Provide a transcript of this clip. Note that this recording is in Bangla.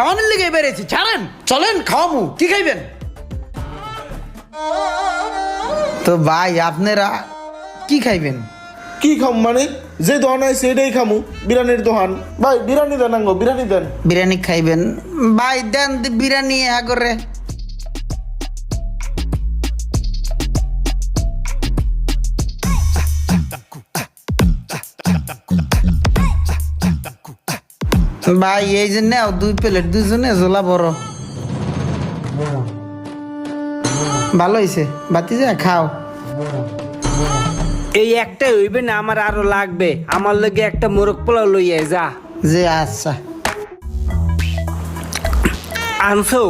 খাওয়ানোর লেগে বেড়েছি, ছাড়েন, চলেন খাওয়ামু। কি খাইবেন? তো ভাই আপনারা কি খাইবেন? কি খাম মানে যে দোকান আছে সেটাই খামু, বিরিয়ানির দোকান। ভাই বিরিয়ানি দেন, আঙ্গো বিরিয়ানি দেন। বিরিয়ানি খাইবেন? ভাই দেন বিরিয়ানি করে। ভাই এই যে নেও 2 প্লেট, দুজনে ঝোলা বড়। ভালো হয়েছে, বাতি যা খাও। এই একটাই হইবে না, আমার আরো লাগবে। আমার লগে একটা মোরগ পোলাও লইয়া যা। যে আচ্ছা। আনছো?